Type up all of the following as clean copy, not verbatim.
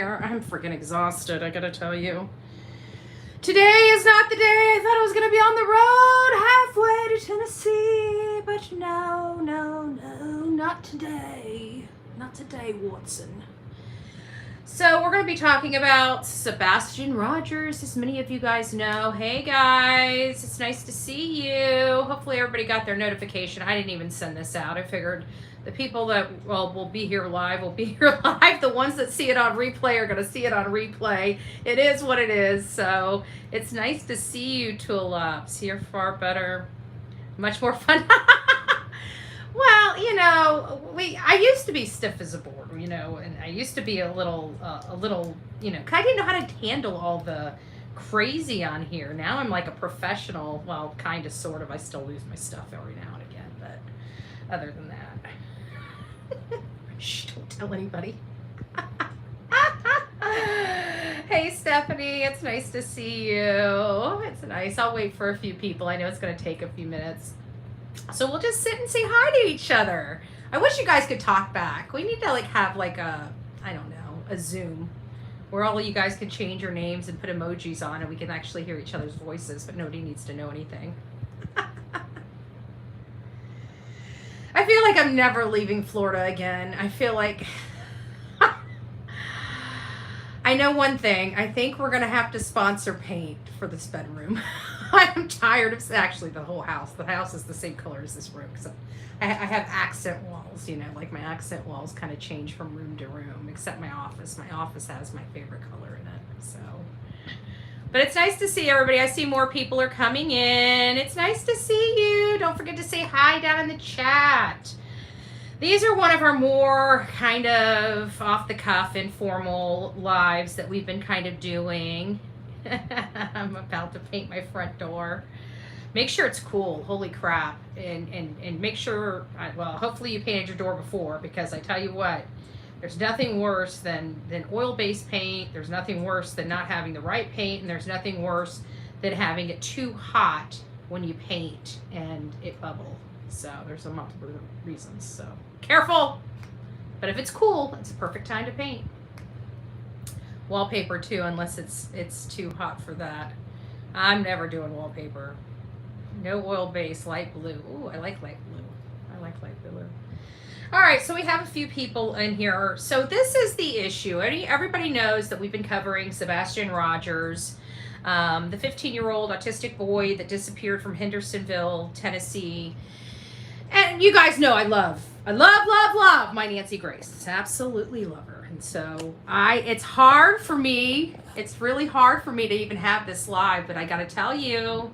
I'm freaking exhausted, I gotta tell you. Today is not the day I thought I was gonna be on the road halfway to Tennessee, but no, not today. Not today, Watson. So we're gonna be talking about Sebastian Rogers, as many of you guys know. Hey guys, it's nice to see you. Hopefully everybody got their notification. I didn't even send this out. I figured the people that will be here live will be here live. The ones that see it on replay are going to see it on replay. It is what it is. So it's nice to see you, Tulips. You're far better, much more fun. Well, you know, I used to be stiff as a board, you know, and I used to be a little, you know, 'cause I didn't know how to handle all the crazy on here. Now I'm like a professional. Well, kind of, sort of. I still lose my stuff every now and again, but other than that. Shh, don't tell anybody. Hey, Stephanie, it's nice to see you. It's nice. I'll wait for a few people. I know it's going to take a few minutes. So we'll just sit and say hi to each other. I wish you guys could talk back. We need to have a, I don't know, a Zoom where all of you guys can change your names and put emojis on and we can actually hear each other's voices, but nobody needs to know anything. I feel like I'm never leaving Florida again. I feel like I know one thing. I think we're going to have to sponsor paint for this bedroom. I'm tired of, actually the whole house. The house is the same color as this room. Except I have accent walls, you know, like my accent walls kind of change from room to room, except my office. My office has my favorite color in it, so. But it's nice to see everybody. I see more people are coming in. It's nice to see you. Don't forget to say hi down in the chat. These are one of our more kind of off-the-cuff, informal lives that we've been kind of doing. I'm about to paint my front door. Make sure it's cool. Holy crap. And make sure, well, hopefully you painted your door before, because I tell you what, there's nothing worse than oil-based paint. There's nothing worse than not having the right paint, and there's nothing worse than having it too hot when you paint and it bubble. So there's a multiple reasons. So careful. But if it's cool, it's a perfect time to paint. Wallpaper too, unless it's too hot for that. I'm never doing wallpaper. No oil-based, light blue. Ooh, I like light blue. I like light blue. All right, so we have a few people in here. So this is the issue. Everybody knows that we've been covering Sebastian Rogers, the 15-year-old autistic boy that disappeared from Hendersonville, Tennessee. And you guys know I love my Nancy Grace. Absolutely love her. And so it's hard for me. It's really hard for me to even have this live, but I got to tell you,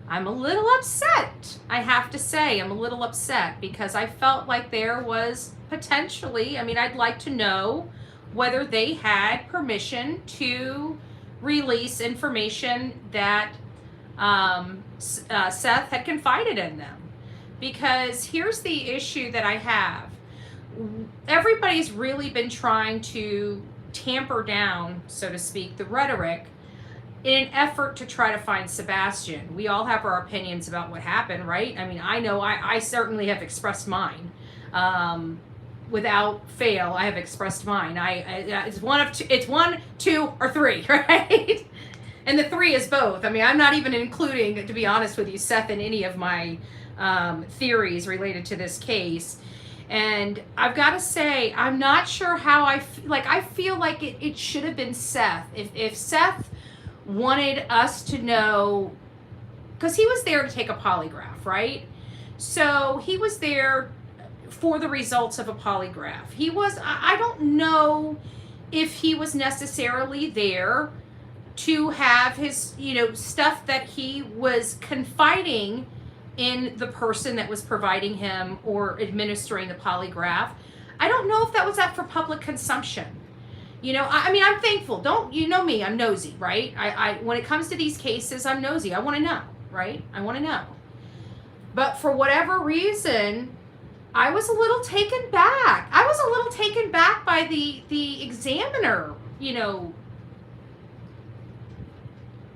I'm a little upset. I have to say, I'm a little upset because I felt like there was potentially, I mean, I'd like to know whether they had permission to release information that Seth had confided in them. Because here's the issue that I have. Everybody's really been trying to tamper down, so to speak, the rhetoric in an effort to try to find Sebastian. We all have our opinions about what happened, right? I mean, I know I certainly have expressed mine. Without fail, I have expressed mine. It's one of two, it's 1, 2, or 3, right? And the 3 is both. I mean, I'm not even including, to be honest with you, Seth in any of my theories related to this case. And I've got to say, I'm not sure how I feel like it should have been Seth. If Seth wanted us to know, because he was there to take a polygraph, right? So he was there for the results of a polygraph. I don't know if he was necessarily there to have his, stuff that he was confiding in the person that was providing him or administering the polygraph. I don't know if that was up for public consumption. I mean, I'm thankful. You know me, I'm nosy, right? I when it comes to these cases, I'm nosy. I want to know, right? I want to know. But for whatever reason, I was a little taken back. I was a little taken back by the examiner,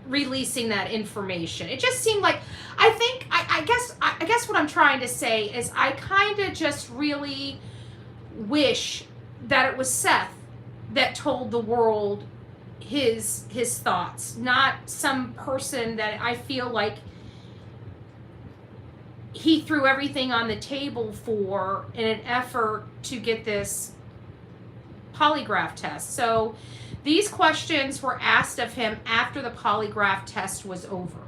releasing that information. It just seemed like, I guess what I'm trying to say is I kind of just really wish that it was Seth that told the world his thoughts, not some person that I feel like he threw everything on the table for in an effort to get this polygraph test. So these questions were asked of him after the polygraph test was over.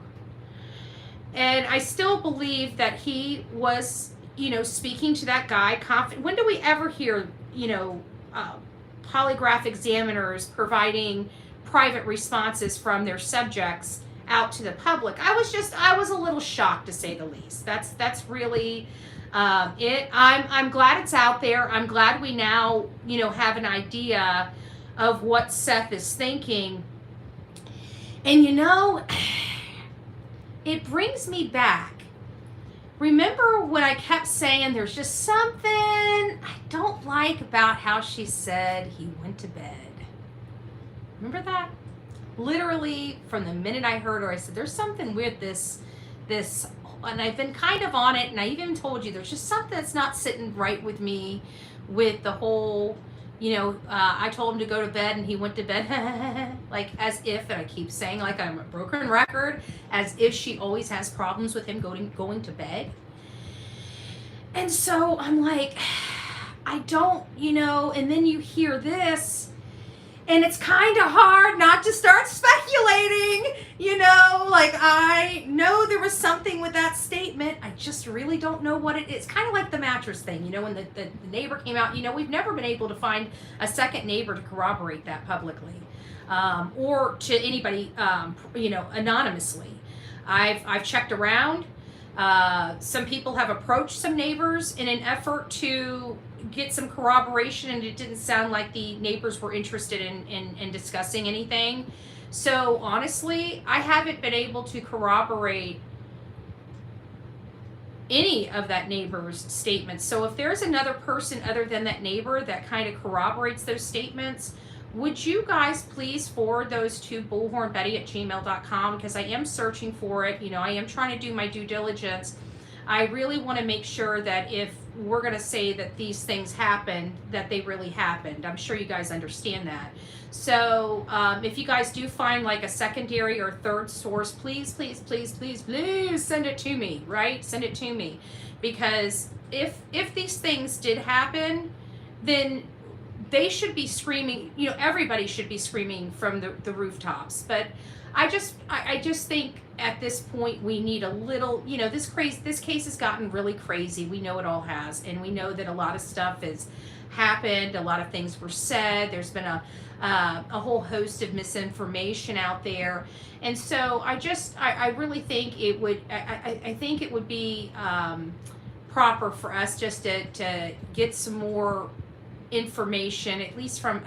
And I still believe that he was, speaking to that guy confident. When do we ever hear, polygraph examiners providing private responses from their subjects out to the public? I was a little shocked, to say the least. That's really it. I'm glad it's out there. I'm glad we now, have an idea of what Seth is thinking. And it brings me back. Remember when I kept saying there's just something I don't like about how she said he went to bed? Remember that? Literally, from the minute I heard her, I said, there's something weird this, and I've been kind of on it, and I even told you, there's just something that's not sitting right with me with the whole, I told him to go to bed, and he went to bed, like as if, and I keep saying like I'm a broken record, as if she always has problems with him going to bed. And so I'm like, I don't, and then you hear this, and it's kind of hard not to start speculating, like I know there was something with that statement. I just really don't know what it is. Kind of like the mattress thing, when the neighbor came out, we've never been able to find a second neighbor to corroborate that publicly, or to anybody, anonymously. I've checked around. Some people have approached some neighbors in an effort to get some corroboration, and it didn't sound like the neighbors were interested in discussing anything. So honestly, I haven't been able to corroborate any of that neighbor's statements. So if there's another person other than that neighbor that kind of corroborates those statements, would you guys please forward those to bullhornbetty@gmail.com, because I am searching for it. I am trying to do my due diligence. I really want to make sure that if we're going to say that these things happened, that they really happened. I'm sure you guys understand that. So if you guys do find like a secondary or third source, please, please, please, please, please send it to me, right? Send it to me. Because if these things did happen, then they should be screaming, everybody should be screaming from the rooftops. But I just think at this point we need a little, this case has gotten really crazy. We know it all has, and we know that a lot of stuff has happened. A lot of things were said. There's been a whole host of misinformation out there, and so I really think it would. I think it would be proper for us just to get some more information, at least from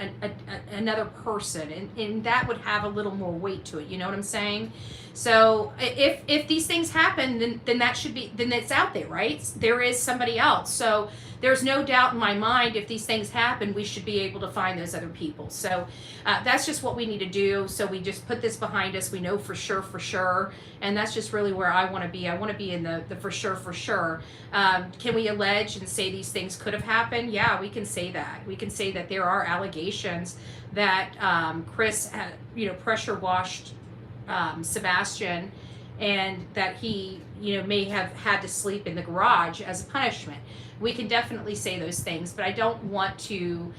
another person, and that would have a little more weight to it. You know what I'm saying? So if these things happen, then that should be, then it's out there, right? There is somebody else. So there's no doubt in my mind, if these things happen, we should be able to find those other people. So that's just what we need to do. So we just put this behind us. We know for sure. And that's just really where I want to be. I want to be in the for sure. Can we allege and say these things could have happened? Yeah, we can say that. We can say that there are allegations that Chris, pressure washed Sebastian, and that he, may have had to sleep in the garage as a punishment. We can definitely say those things, but I don't want to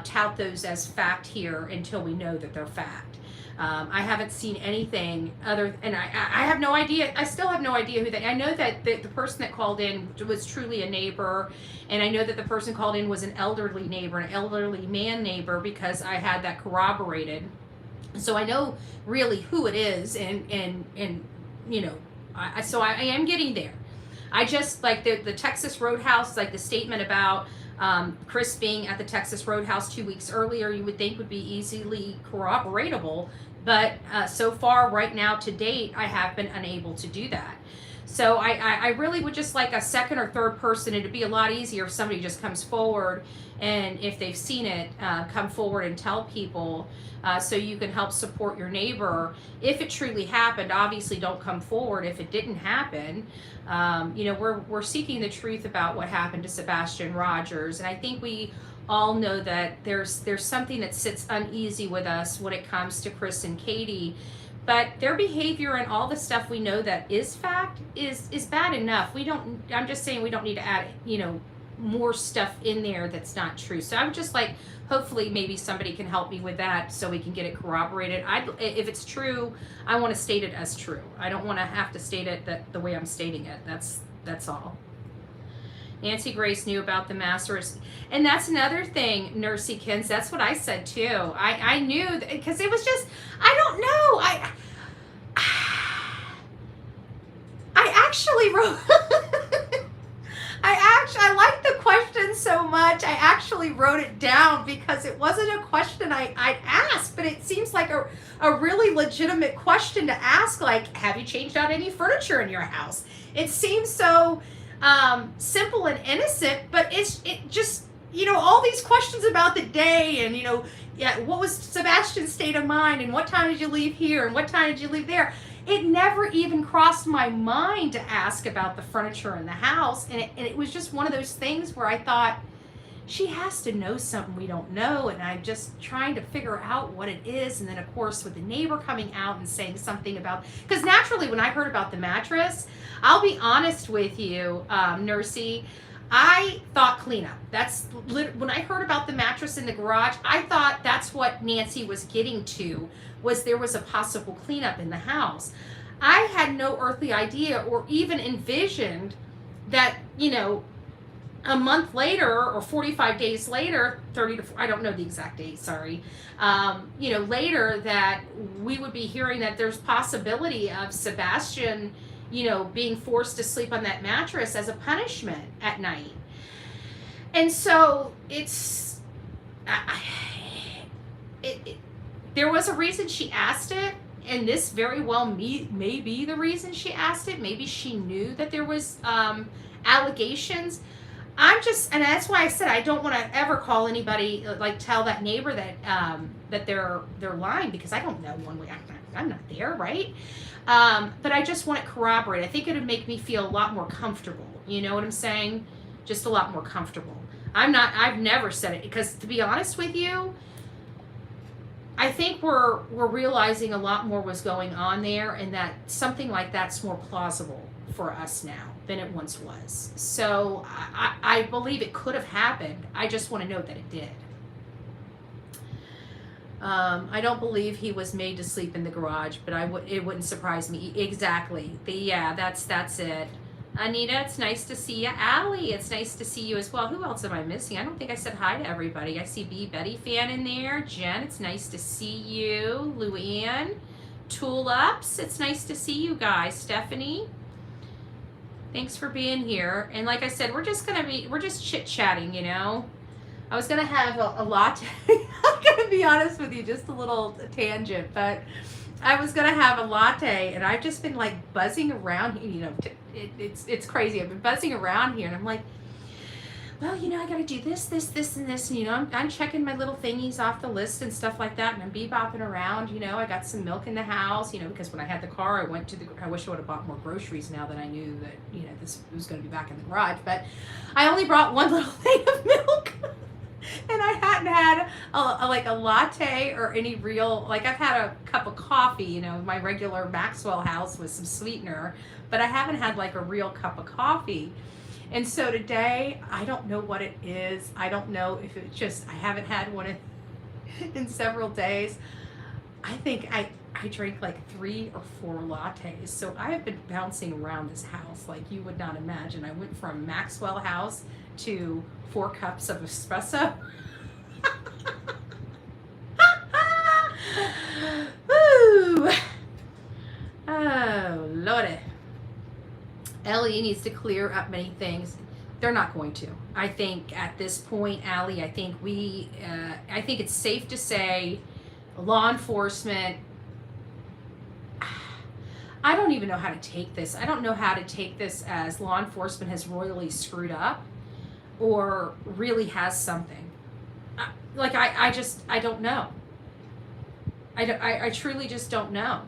tout those as fact here until we know that they're fact. I haven't seen anything other, and I have no idea. I still have no idea who I know that the person that called in was truly a neighbor, and I know that the person called in was an elderly neighbor, an elderly man neighbor, because I had that corroborated. So I know really who it is, and so I am getting there. I just, like the Texas Roadhouse, like the statement about Chris being at the Texas Roadhouse 2 weeks earlier, you would think would be easily corroboratable. But so far, right now, to date, I have been unable to do that. So I really would just like a second or third person. It'd be a lot easier if somebody just comes forward, and if they've seen it, come forward and tell people, so you can help support your neighbor. If it truly happened, obviously don't come forward if it didn't happen. We're seeking the truth about what happened to Sebastian Rogers, and I think we all know that there's something that sits uneasy with us when it comes to Chris and Katie. But their behavior and all the stuff we know that is fact is bad enough. I'm just saying we don't need to add, more stuff in there that's not true. So I'm just like, hopefully maybe somebody can help me with that so we can get it corroborated. If it's true, I want to state it as true. I don't want to have to state it the way I'm stating it. That's all. Nancy Grace knew about the masters. And that's another thing, Nursey-kins. That's what I said too. I knew, because it was just, I don't know. I actually wrote, I liked the question so much, I actually wrote it down because it wasn't a question I'd asked, but it seems like a really legitimate question to ask, like, have you changed out any furniture in your house? It seems so simple and innocent, but it just, all these questions about the day and, what was Sebastian's state of mind and what time did you leave here and what time did you leave there? It never even crossed my mind to ask about the furniture in the house. And it was just one of those things where I thought, she has to know something we don't know. And I'm just trying to figure out what it is. And then, of course, with the neighbor coming out and saying something about, because naturally when I heard about the mattress, I'll be honest with you, Nursey, I thought cleanup. When I heard about the mattress in the garage, I thought that's what Nancy was getting to, was there was a possible cleanup in the house. I had no earthly idea or even envisioned that, a month later or 45 days later, 30 to, I don't know the exact date, sorry, later, that we would be hearing that there's possibility of Sebastian, being forced to sleep on that mattress as a punishment at night. And so there was a reason she asked it, and this very well may be the reason she asked it. Maybe she knew that there was allegations. And that's why I said I don't want to ever call anybody, like tell that neighbor that they're lying, because I don't know one way. I'm not there, right? But I just want it corroborated. I think it would make me feel a lot more comfortable. You know what I'm saying? Just a lot more comfortable. I've never said it, because to be honest with you, I think we're realizing a lot more was going on there, and that something like that's more plausible for us now than it once was. So I believe it could have happened. I just want to note that it did. I don't believe he was made to sleep in the garage, but it wouldn't surprise me. Exactly. That's it. Anita, it's nice to see you. Allie, it's nice to see you as well. Who else am I missing? I don't think I said hi to everybody. I see B. Betty fan in there. Jen, it's nice to see you. Luann, Tulips, it's nice to see you guys. Stephanie, thanks for being here. And like I said, we're just chit-chatting, I was going to have a latte. I'm going to be honest with you, just a little tangent, but I was going to have a latte, and I've just been like buzzing around, it's crazy. I've been buzzing around here, and I'm like, well, I got to do this, and this, and I'm checking my little thingies off the list and stuff like that, and I'm bebopping around, I got some milk in the house, because when I had the car, I wish I would have bought more groceries now that I knew that, this was going to be back in the garage, but I only brought one little thing of milk. And I hadn't had a latte or any real, I've had a cup of coffee, my regular Maxwell House with some sweetener, but I haven't had a real cup of coffee. And so today, I don't know what it is. I don't know if it's just, I haven't had one in several days. I think I drank 3 or 4 lattes. So I have been bouncing around this house like you would not imagine. I went from Maxwell House to 4 cups of espresso. Woo! Oh, Lordy. Ellie needs to clear up many things. They're not going to. I think at this point, Allie, I think it's safe to say law enforcement, I don't even know how to take this. I don't know how to take this as law enforcement has royally screwed up or really has something. I don't know. I truly just don't know.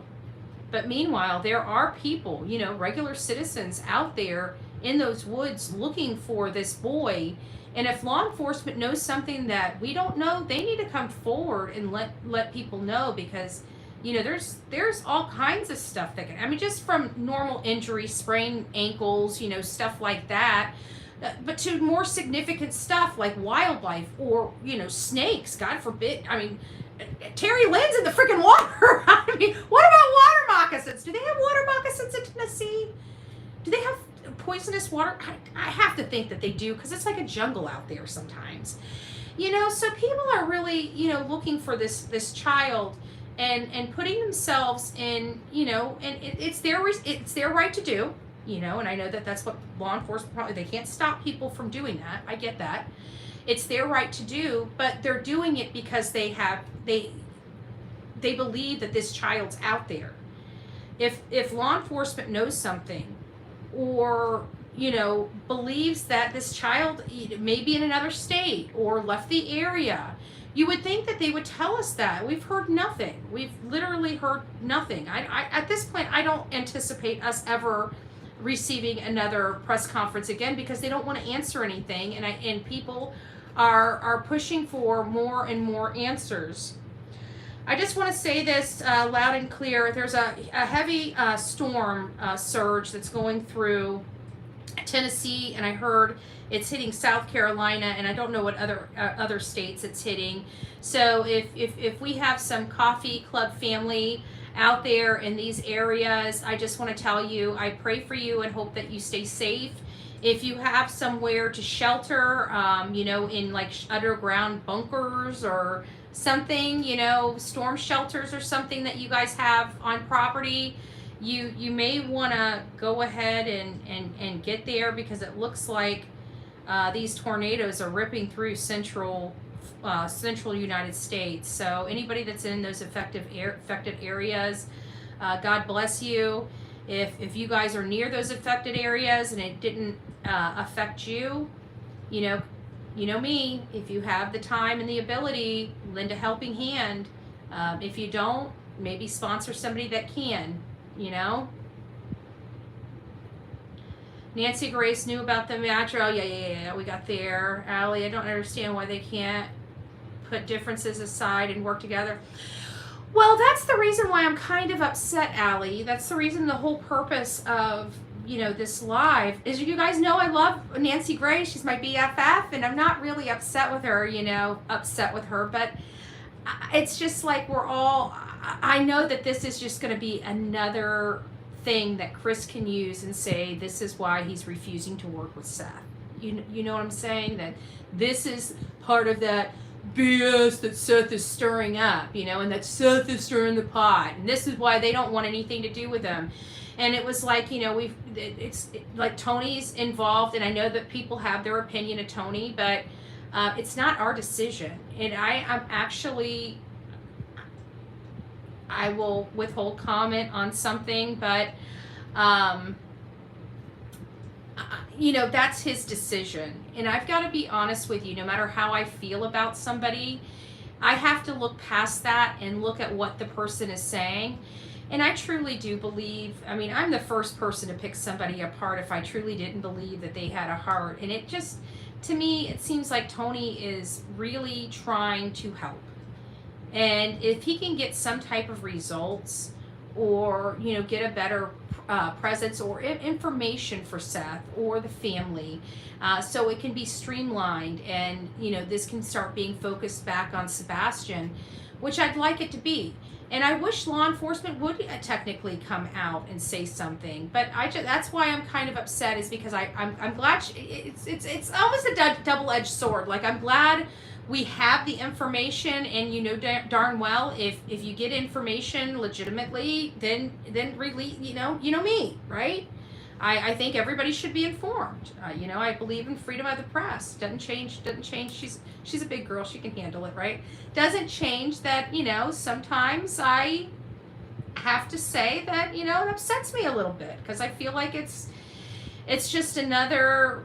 But meanwhile, there are people, regular citizens out there in those woods looking for this boy, And if law enforcement knows something that we don't know, they need to come forward and let people know, because there's all kinds of stuff that can, I mean, just from normal injuries, sprained ankles, stuff like that, but to more significant stuff like wildlife or, snakes, God forbid. I mean, Terry Lynn's in the freaking water. I mean, what about water moccasins? Do they have water moccasins in Tennessee? Do they have poisonous water? I have to think that they do, because it's like a jungle out there sometimes. So people are really, looking for this child and putting themselves in, and it's their right to do, and I know that that's what law enforcement probably, they can't stop people from doing that. I get that. It's their right to do, but they're doing it because they believe that this child's out there. If law enforcement knows something, or believes that this child may be in another state or left the area, you would think that they would tell us that. We've heard nothing. We've literally heard nothing. I at this point, I don't anticipate us ever receiving another press conference again, because they don't want to answer anything, and people are pushing for more and more answers. I just want to say this loud and clear. There's a heavy storm surge that's going through Tennessee, and I heard it's hitting South Carolina, and I don't know what other states it's hitting. So if we have some coffee club family out there in these areas, I just want to tell you, I pray for you and hope that you stay safe. If you have somewhere to shelter, in like underground bunkers or something, storm shelters or something that you guys have on property, you may want to go ahead and get there, because it looks like these tornadoes are ripping through central United States. So anybody that's in those affected areas, God bless you. If you guys are near those affected areas and it didn't affect you, you know me, if you have the time and the ability, lend a helping hand. If you don't, maybe sponsor somebody that can, Nancy Grace knew about the metro. Yeah, we got there. Allie, I don't understand why they can't put differences aside and work together. Well, that's the reason why I'm kind of upset, Allie. That's the reason, the whole purpose of, this live is, you guys know I love Nancy Grace. She's my BFF, and I'm not really upset with her, but it's just like I know that this is just going to be another thing that Chris can use and say, this is why he's refusing to work with Seth. You know what I'm saying? That this is part of that BS that Seth is stirring up, and that Seth is stirring the pot, and this is why they don't want anything to do with him. And it was like, it's like Tony's involved, and I know that people have their opinion of Tony, but it's not our decision. And I will withhold comment on something, but that's his decision. And I've got to be honest with you, no matter how I feel about somebody, I have to look past that and look at what the person is saying. And I truly do believe, I'm the first person to pick somebody apart if I truly didn't believe that they had a heart. And it just, to me, it seems like Tony is really trying to help. And if he can get some type of results, or, get a better presence or information for Seth or the family, so it can be streamlined, and, this can start being focused back on Sebastian, which I'd like it to be. And I wish law enforcement would technically come out and say something, but that's why I'm kind of upset, is because I'm glad it's almost a double-edged sword. Like, I'm glad we have the information, and darn well, if you get information legitimately, then release. Me, right? I think everybody should be informed. I believe in freedom of the press. Doesn't change. She's a big girl. She can handle it, right? Doesn't change that, sometimes I have to say that, it upsets me a little bit, because I feel like it's just another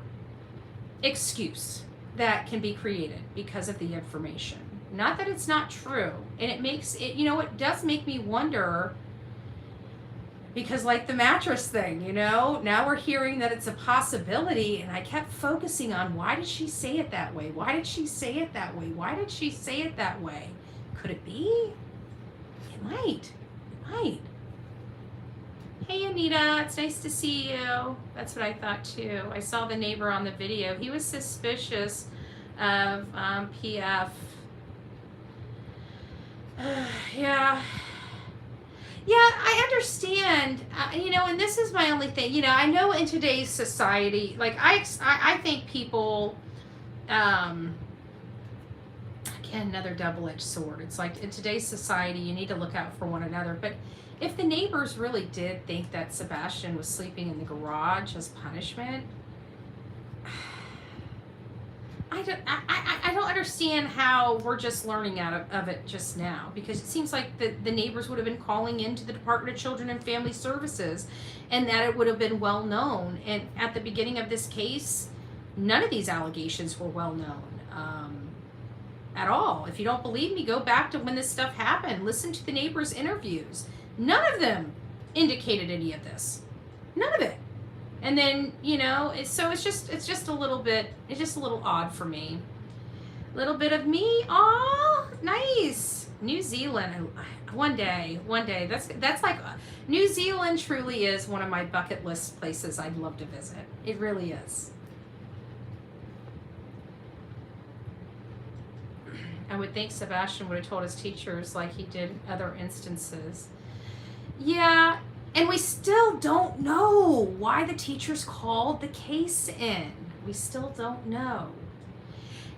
excuse that can be created because of the information. Not that it's not true. And it makes it, it does make me wonder, Because like the mattress thing, you know, now we're hearing that it's a possibility, and I kept focusing on, why did she say it that way? Why did she say it that way? Why did she say it that way? Could it be? It might. It might. Hey Anita, it's nice to see you. That's what I thought too. I saw the neighbor on the video. He was suspicious of PF. Yeah. Yeah, I understand, you know, and this is my only thing. You know, I know in today's society, like, I think people, again, another double-edged sword. It's like, in today's society, you need to look out for one another. But if the neighbors really did think that Sebastian was sleeping in the garage as punishment, I don't understand how we're just learning out of it just now, because it seems like the neighbors would have been calling into the Department of Children and Family Services, and that it would have been well known. And at the beginning of this case, none of these allegations were well known at all. If you don't believe me, go back to when this stuff happened. Listen to the neighbors' interviews. None of them indicated any of this. None of it. And then, you know, it's just a little bit, it's just a little odd for me. A little bit of me. Oh, nice. New Zealand. One day. That's like, New Zealand truly is one of my bucket list places I'd love to visit. It really is. I would think Sebastian would have told his teachers like he did in other instances. Yeah. And we still don't know why the teachers called the case in. We still don't know.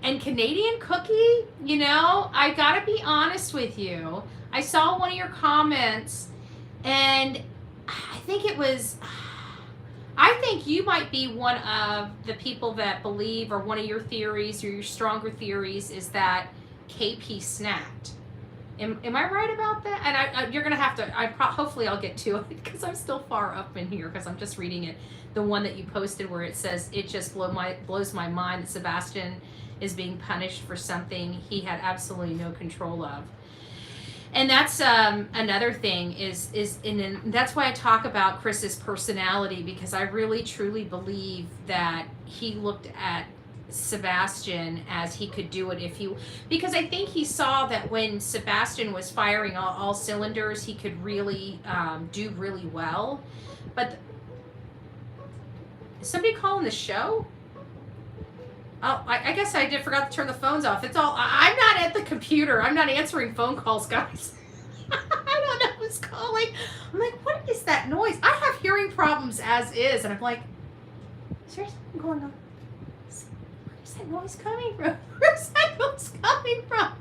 And Canadian Cookie, you know, I gotta be honest with you. I saw one of your comments, and I think you might be one of the people that believe, or one of your theories, or your stronger theories, is that KP snapped. Am I right about that? And you're gonna have to. Hopefully I'll get to it, because I'm still far up in here, because I'm just reading it. The one that you posted where it says, it just blows my mind that Sebastian is being punished for something he had absolutely no control of. And that's another thing and that's why I talk about Chris's personality, because I really truly believe that he looked at Sebastian as he could do it because I think he saw that when Sebastian was firing all cylinders, he could really do really well. But is somebody calling the show? Oh, I guess I forgot to turn the phones off. It's all, I'm not at the computer. I'm not answering phone calls, guys. I don't know who's calling. I'm like, what is that noise? I have hearing problems as is, and I'm like, is there something going on? Where's that noise coming from? Where's that noise coming from?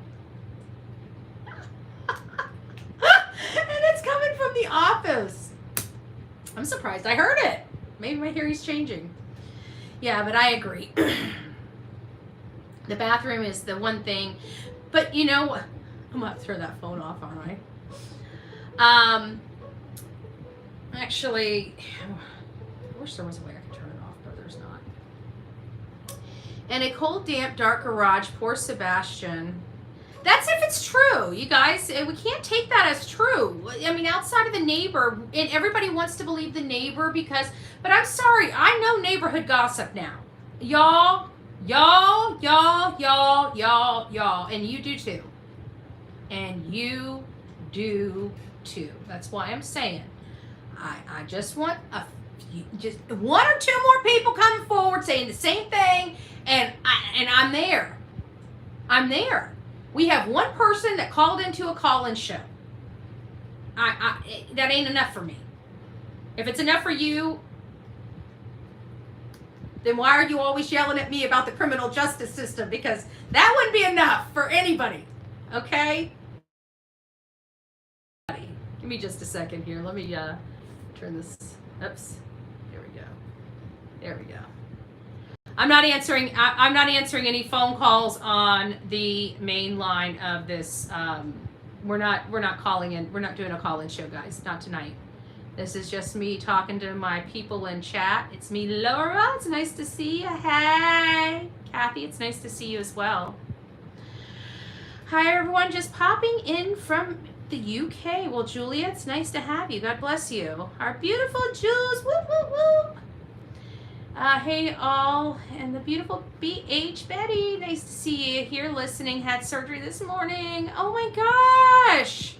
And it's coming from the office. I'm surprised I heard it. Maybe my hearing's changing. Yeah, but I agree. The bathroom is the one thing, but you know what? I'm gonna have to turn that phone off, aren't I? Actually, I wish there was a way I could turn it off, but there's not. And a cold, damp, dark garage, poor Sebastian. That's if it's true, you guys. We can't take that as true. I mean, outside of the neighbor, and everybody wants to believe the neighbor but I'm sorry, I know neighborhood gossip now. Y'all, and you do too. And you do too. That's why I'm saying, I just want just one or two more people coming forward saying the same thing, and I'm there. I'm there. We have one person that called into a call-in show. That ain't enough for me. If it's enough for you, then why are you always yelling at me about the criminal justice system? Because that wouldn't be enough for anybody. Okay? Give me just a second here. Let me turn this. Oops. There we go. There we go. I'm not answering any phone calls on the main line of this. We're not calling in. We're not doing a call-in show, guys. Not tonight. This is just me talking to my people in chat. It's me, Laura. It's nice to see you. Hey, Kathy. It's nice to see you as well. Hi, everyone. Just popping in from the UK. Well, Julia, it's nice to have you. God bless you. Our beautiful Jules. Woo, woo, woo. Hey, all. And the beautiful BH Betty. Nice to see you here listening. Had surgery this morning. Oh, my gosh.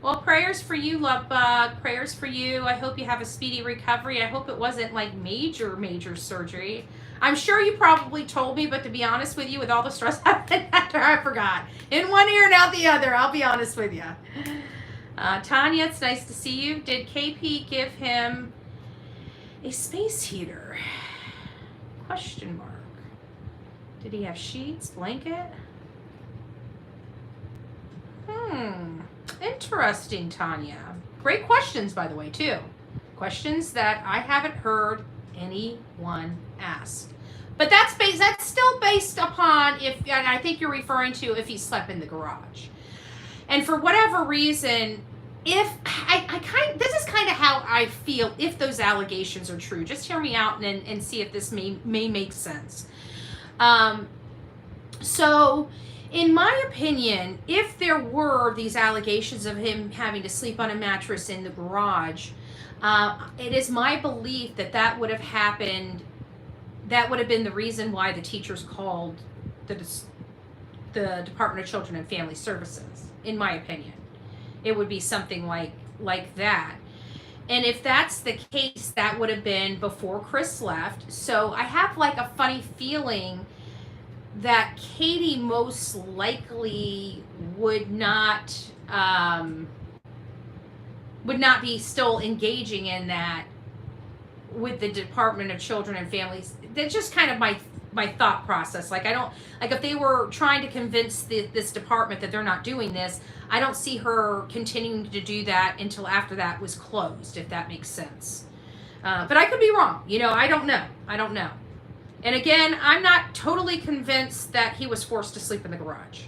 Well, prayers for you, love bug. Prayers for you. I hope you have a speedy recovery. I hope it wasn't like major surgery. I'm sure you probably told me, but to be honest with you, with all the stress I've been after, I forgot. In one ear and out the other, I'll be honest with you. Tanya, it's nice to see you. Did KP give him a space heater? Question mark. Did he have sheets, blanket? Interesting, Tanya. Great questions, by the way, too. Questions that I haven't heard anyone ask. But that's still based upon and I think you're referring to if he slept in the garage. And for whatever reason, this is kind of how I feel if those allegations are true. Just hear me out and see if this may make sense. So, in my opinion, if there were these allegations of him having to sleep on a mattress in the garage, it is my belief that would have happened. That would have been the reason why the teachers called the Department of Children and Family Services. In my opinion, it would be something like that. And if that's the case, that would have been before Chris left. So I have like a funny feeling that Katie most likely would not be still engaging in that with the Department of Children and Families. That's just kind of my thought process. Like, I don't, like, if they were trying to convince this department that they're not doing this, I don't see her continuing to do that until after that was closed, if that makes sense. But I could be wrong. I don't know. And again, I'm not totally convinced that he was forced to sleep in the garage.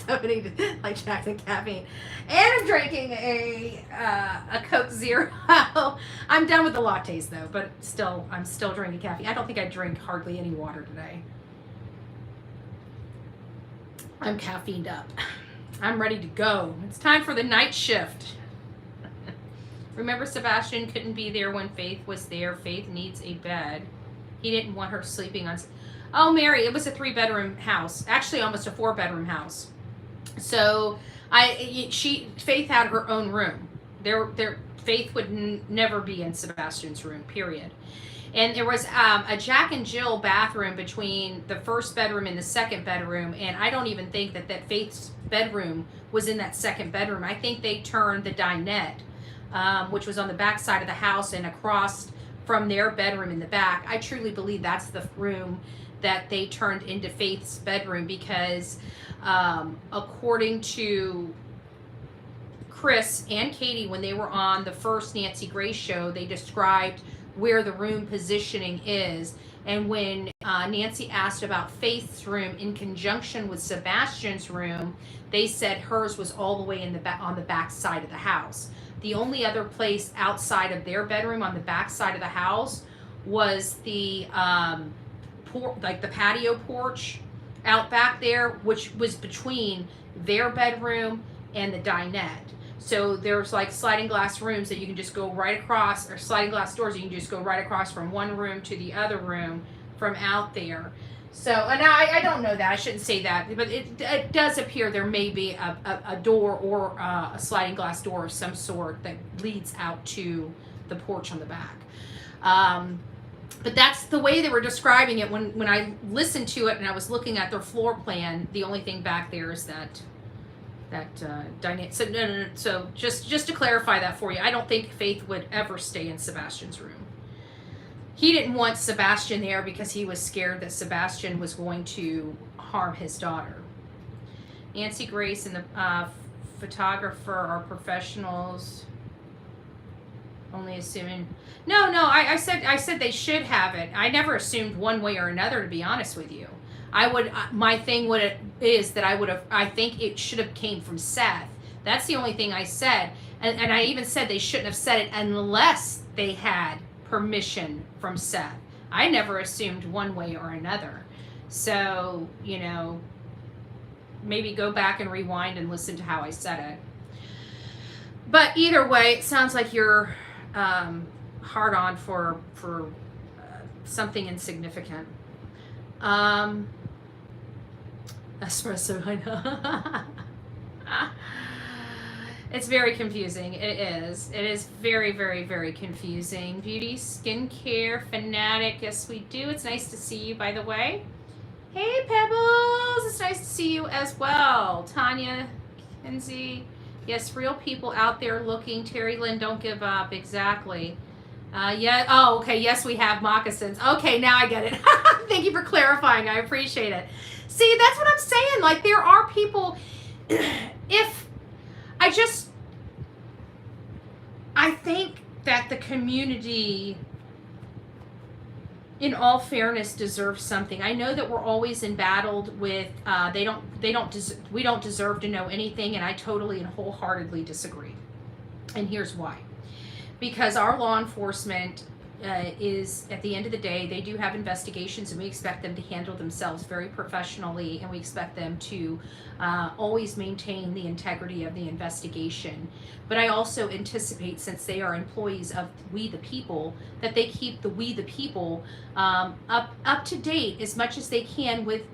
Stephanie, like Jackson caffeine. And I'm drinking a Coke Zero. I'm done with the lattes though, but I'm still drinking caffeine. I don't think I drink hardly any water today. I'm caffeined up. I'm ready to go. It's time for the night shift. Remember, Sebastian couldn't be there when Faith was there. Faith needs a bed. He didn't want her sleeping on... Oh, Mary, it was a 3-bedroom house. Actually, almost a 4-bedroom house. So, Faith had her own room. Faith would never be in Sebastian's room, period. And there was a Jack and Jill bathroom between the first bedroom and the second bedroom. And I don't even think that Faith's bedroom was in that second bedroom. I think they turned the dinette, which was on the back side of the house and across from their bedroom in the back. I truly believe that's the room that they turned into Faith's bedroom because according to Chris and Katie, when they were on the first Nancy Grace show, they described where the room positioning is. And when Nancy asked about Faith's room in conjunction with Sebastian's room, they said hers was all the way in on the back side of the house. The only other place outside of their bedroom on the back side of the house was the the patio porch out back there, which was between their bedroom and the dinette. So there's like sliding glass rooms that you can just go right across, or sliding glass doors you can just go right across from one room to the other room from out there. So, and I don't know that, I shouldn't say that, but it does appear there may be a door or a sliding glass door of some sort that leads out to the porch on the back. But that's the way they were describing it when I listened to it and I was looking at their floor plan. The only thing back there is that dynamic. So no. So just to clarify that for you, I don't think Faith would ever stay in Sebastian's room. He didn't want Sebastian there because he was scared that Sebastian was going to harm his daughter. Nancy Grace and the photographer are professionals. Only assuming. No. I said they should have it. I never assumed one way or another, to be honest with you. My thing is that I think it should have came from Seth. That's the only thing I said. And I even said they shouldn't have said it unless they had permission from Seth. I never assumed one way or another. So, maybe go back and rewind and listen to how I said it. But either way, it sounds like you're hard on for something insignificant. Espresso, I know. It's very confusing. It is. It is very, very, very confusing. Beauty, skincare, fanatic. Yes, we do. It's nice to see you, by the way. Hey, Pebbles. It's nice to see you as well. Tanya, Kenzie. Yes, real people out there looking. Terry Lynn, don't give up. Exactly. Yeah. Oh, okay. Yes, we have moccasins. Okay, now I get it. Thank you for clarifying. I appreciate it. See, that's what I'm saying. Like, there are people, I think that the community, in all fairness, deserves something. I know that we're always embattled with, we don't deserve to know anything, and I totally and wholeheartedly disagree. And here's why. Because our law enforcement is, at the end of the day, they do have investigations, and we expect them to handle themselves very professionally, and we expect them to always maintain the integrity of the investigation. But I also anticipate, since they are employees of We the People, that they keep the We the People up to date as much as they can with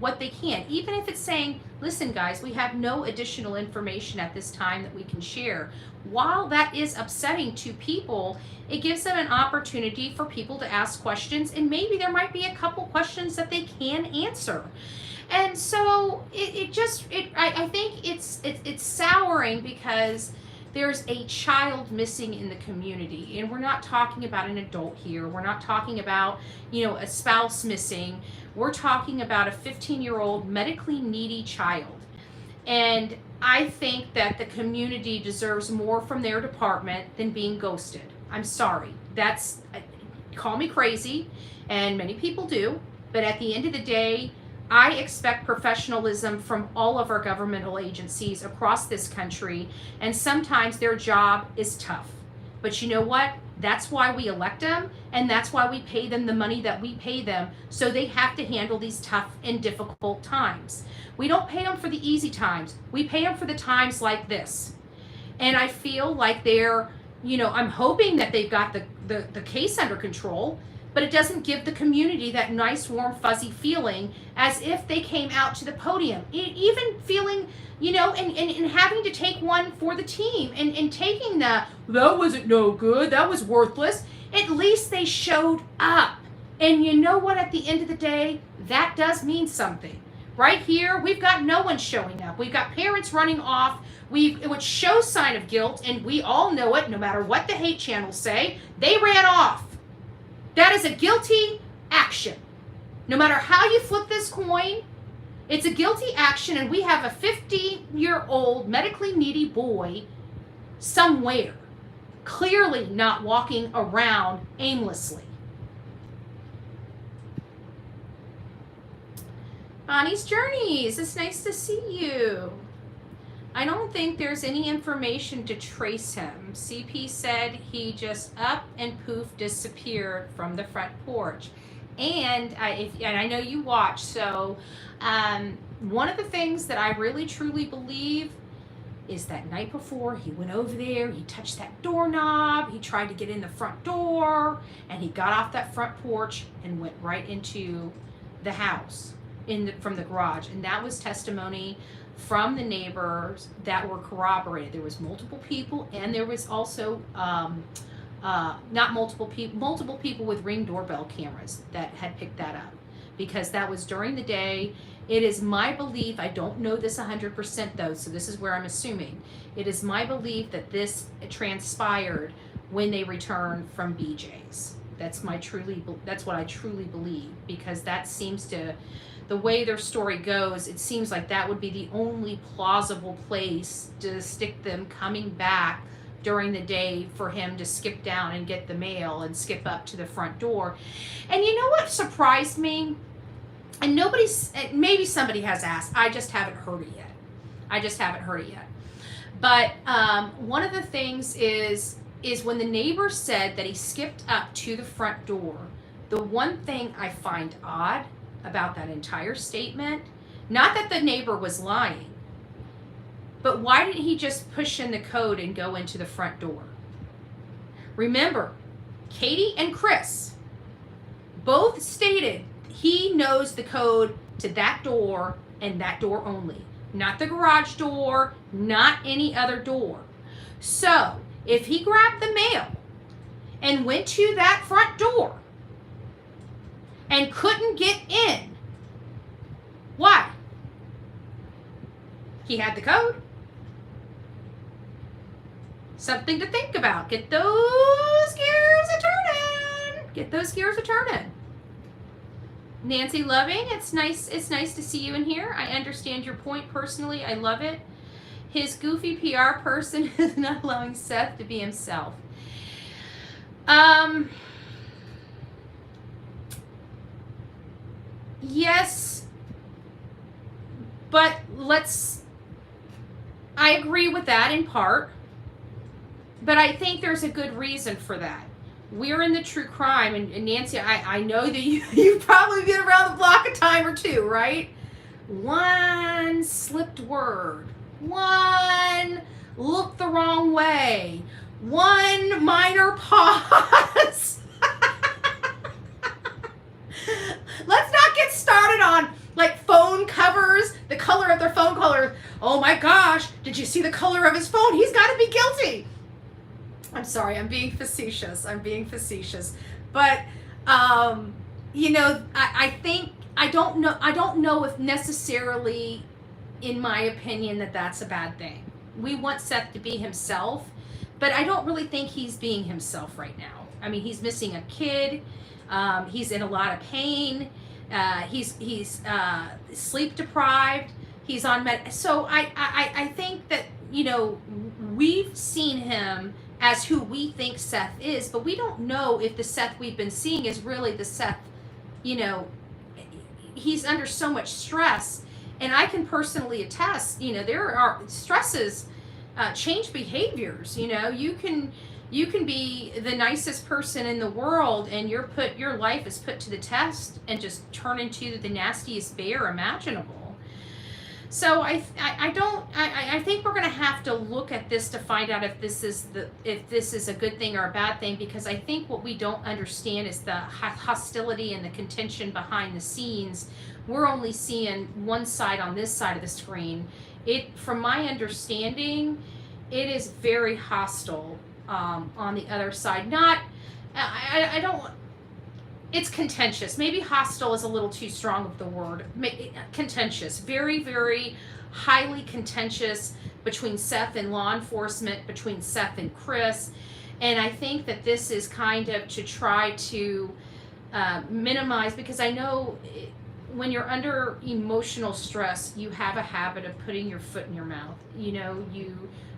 what they can, even if it's saying, listen guys, we have no additional information at this time that we can share. While that is upsetting to people, it gives them an opportunity for people to ask questions, and maybe there might be a couple questions that they can answer. And so I think it's souring because there's a child missing in the community, and we're not talking about an adult here. We're not talking about, a spouse missing. We're talking about a 15-year-old medically needy child. And I think that the community deserves more from their department than being ghosted. I'm sorry. Call me crazy, and many people do, but at the end of the day, I expect professionalism from all of our governmental agencies across this country, and sometimes their job is tough. But you know what? That's why we elect them, and that's why we pay them the money that we pay them, so they have to handle these tough and difficult times. We don't pay them for the easy times. We pay them for the times like this. And I feel like they're, I'm hoping that they've got the case under control, but it doesn't give the community that nice, warm, fuzzy feeling as if they came out to the podium. Even feeling, and having to take one for the team and taking that wasn't no good, that was worthless. At least they showed up. And you know what, at the end of the day, that does mean something. Right here, we've got no one showing up. We've got parents running off, which shows sign of guilt, and we all know it, no matter what the hate channels say, they ran off. That is a guilty action. No matter how you flip this coin, it's a guilty action, and we have a 50-year-old medically needy boy somewhere, clearly not walking around aimlessly. Bonnie's Journeys, it's nice to see you. I don't think there's any information to trace him. CP said he just up and poof disappeared from the front porch. And I know you watch, so one of the things that I really truly believe is that night before he went over there, he touched that doorknob, he tried to get in the front door, and he got off that front porch and went right into the house from the garage. And that was testimony from the neighbors that were corroborated. There was multiple people, and there was also not multiple people with Ring doorbell cameras that had picked that up, because that was during the day. It is my belief, I don't know this 100% though, so this is where I'm assuming. It is my belief that this transpired when they returned from BJ's. That's what I truly believe, because that seems to, the way their story goes, it seems like that would be the only plausible place to stick them coming back during the day for him to skip down and get the mail and skip up to the front door. And you know what surprised me? And maybe somebody has asked, I just haven't heard it yet. But one of the things is when the neighbor said that he skipped up to the front door, the one thing I find odd about that entire statement? Not that the neighbor was lying, but why didn't he just push in the code and go into the front door? Remember, Katie and Chris both stated he knows the code to that door and that door only. Not the garage door, not any other door. So, if he grabbed the mail and went to that front door and couldn't get in, why? He had the code. Something to think about. Get those gears a-turning. Get those gears a-turning. Nancy Loving, it's nice to see you in here. I understand your point personally. I love it. His goofy PR person is not allowing Seth to be himself. Yes, but I agree with that in part, but I think there's a good reason for that. We're in the true crime, and Nancy, I know that you've probably been around the block a time or two, right? One slipped word, one looked the wrong way, one minor pause. Let's not get started on like phone covers, the color of their phone color. Oh my gosh, did you see the color of his phone? He's got to be guilty. I'm sorry, I'm being facetious. But, you know, I think, I don't know if necessarily, in my opinion, that that's a bad thing. We want Seth to be himself, but I don't really think he's being himself right now. I mean, he's missing a kid. He's in a lot of pain. He's sleep deprived. He's on so I think that, you know, we've seen him as who we think Seth is, but we don't know if the Seth we've been seeing is really the Seth, you know, he's under so much stress. And I can personally attest, you know, there are stresses, change behaviors. You know, you can be the nicest person in the world and your life is put to the test and just turn into the nastiest bear imaginable. So I think we're going to have to look at this to find out if this is a good thing or a bad thing, because I think what we don't understand is the hostility and the contention behind the scenes. We're only seeing one side on this side of the screen. From my understanding, it is very hostile on the other side. I don't. It's contentious. Maybe hostile is a little too strong of the word. Contentious. Very, very highly contentious between Seth and law enforcement, between Seth and Chris. And I think that this is kind of to try to minimize, because I know when you're under emotional stress, you have a habit of putting your foot in your mouth. You know,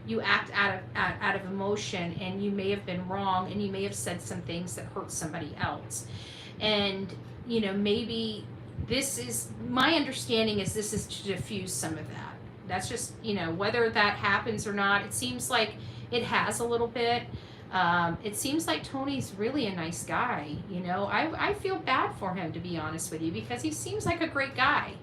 you act out of emotion, and you may have been wrong, and you may have said some things that hurt somebody else. And, you know, maybe this is, my understanding is this is to diffuse some of that. That's just, you know, whether that happens or not, it seems like it has a little bit. It seems like Tony's really a nice guy, you know. I feel bad for him, to be honest with you, because he seems like a great guy.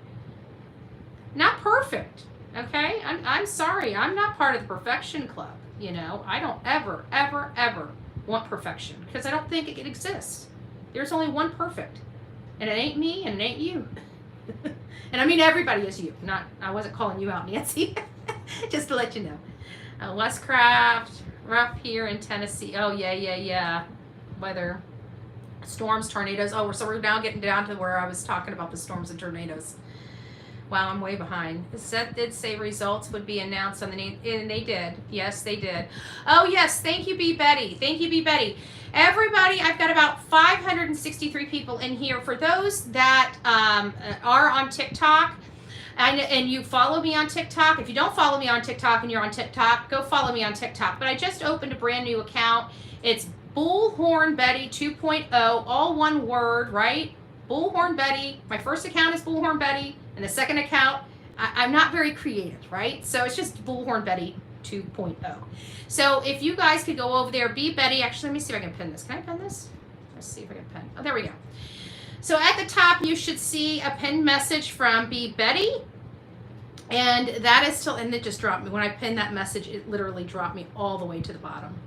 Not perfect, okay? I'm sorry, I'm not part of the perfection club, you know. I don't ever want perfection, because I don't think it exists. There's only one perfect, and it ain't me, and it ain't you. And I mean, everybody is you. I wasn't calling you out, Nancy. Just to let you know. Wes Craft, rough here in Tennessee. Oh, yeah. Weather. Storms, tornadoes. Oh, so we're now getting down to where I was talking about the storms and tornadoes. Wow, I'm way behind. Seth did say results would be announced on the name, and they did. Yes, they did. Oh, yes. Thank you, B. Betty. Everybody, I've got about 563 people in here. For those that are on TikTok, and you follow me on TikTok, if you don't follow me on TikTok and you're on TikTok, go follow me on TikTok. But I just opened a brand new account. It's BULLHORNBETTY 2.0, all one word, right? BULLHORNBETTY. My first account is BULLHORNBETTY, and the second account, I'm not very creative, right? So it's just BULLHORNBETTY 2.0. So if you guys could go over there, be Betty. Actually, let me see if I can pin this. Can I pin this? Let's see if I can pin. Oh, there we go. So at the top, you should see a pinned message from B. Betty. And that is still, and it just dropped me. When I pinned that message, it literally dropped me all the way to the bottom.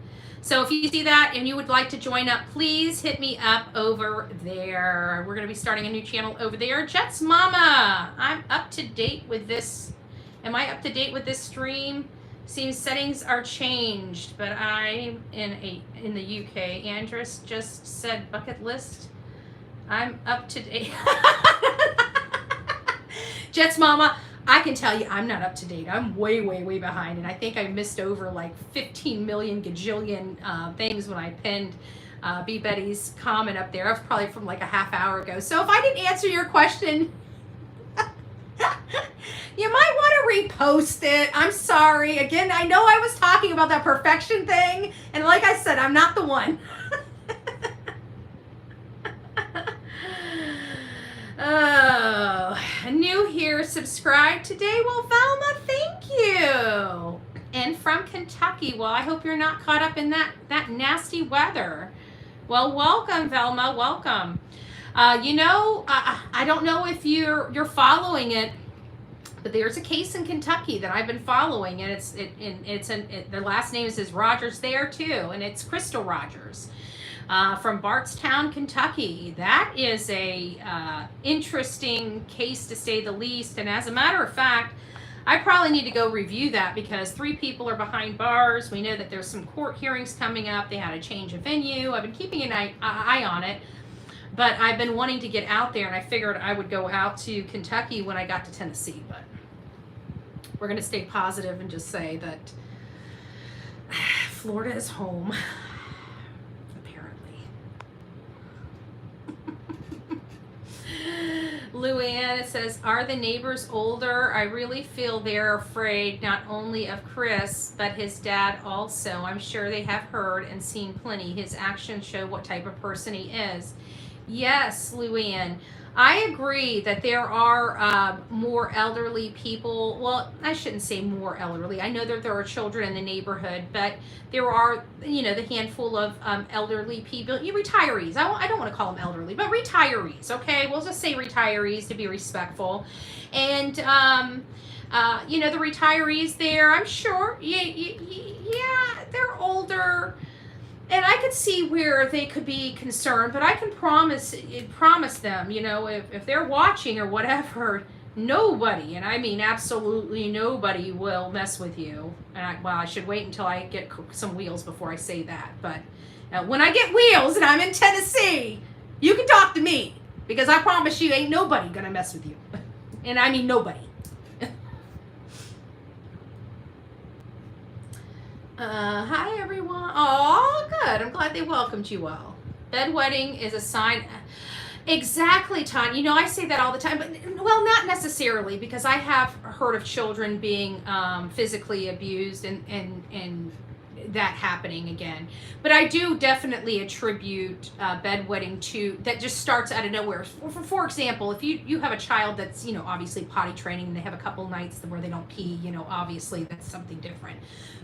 So if you see that and you would like to join up, please hit me up over there. We're going to be starting a new channel over there. Jet's Mama, I'm up to date with this. Am I up to date with this stream? Seems settings are changed, but I'm in the UK. Andress just said bucket list. I'm up to date. Jet's Mama, I can tell you I'm not up to date. I'm way, way, way behind. And I think I missed over like 15 million gajillion things when I pinned B. Betty's comment up there. That was probably from like a half hour ago. So if I didn't answer your question, you might want to repost it. I'm sorry. Again, I know I was talking about that perfection thing. And like I said, I'm not the one. Oh, new here, subscribe today. Well, Velma, thank you. And from Kentucky. Well, I hope you're not caught up in that nasty weather. Well, welcome, Velma. Welcome. I don't know if you're following it, but there's a case in Kentucky that I've been following, and the last name is Rogers there too, and it's Crystal Rogers. From Bardstown, Kentucky. That is a interesting case to say the least. And as a matter of fact, I probably need to go review that because 3 people are behind bars. We know that there's some court hearings coming up. They had a change of venue. I've been keeping an eye on it, but I've been wanting to get out there, and I figured I would go out to Kentucky when I got to Tennessee. But we're going to stay positive and just say that Florida is home. Luann says, are the neighbors older? I really feel they're afraid not only of Chris, but his dad also. I'm sure they have heard and seen plenty. His actions show what type of person he is. Yes, Luann. I agree that there are more elderly people. Well, I shouldn't say more elderly. I know that there are children in the neighborhood, but there are, the handful of elderly people, retirees. I don't want to call them elderly, but retirees, okay? We'll just say retirees to be respectful. And, the retirees there, I'm sure, yeah, they're older. And I could see where they could be concerned, but I can promise them, if they're watching or whatever, nobody, and I mean absolutely nobody, will mess with you. And I should wait until I get some wheels before I say that. But when I get wheels and I'm in Tennessee, you can talk to me, because I promise you ain't nobody gonna mess with you. And I mean nobody. Hi everyone. Oh, good. I'm glad they welcomed you all. Bedwetting is a sign. Exactly, Todd. I say that all the time, but well, not necessarily, because I have heard of children being physically abused and that happening again. But I do definitely attribute bedwetting to that just starts out of nowhere. For example, if you have a child that's obviously potty training and they have a couple nights where they don't pee, obviously that's something different.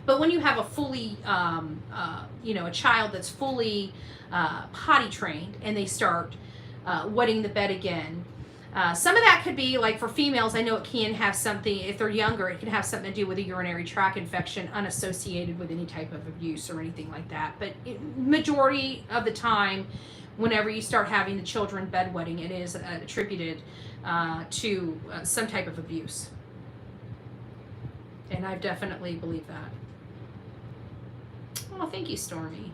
But when you have a fully a child that's fully potty trained and they start wetting the bed again. Some of that could be, like for females, I know it can have something, if they're younger, it can have something to do with a urinary tract infection unassociated with any type of abuse or anything like that. But majority of the time, whenever you start having the children bedwetting, it is attributed to some type of abuse. And I definitely believe that. Oh, thank you, Stormy.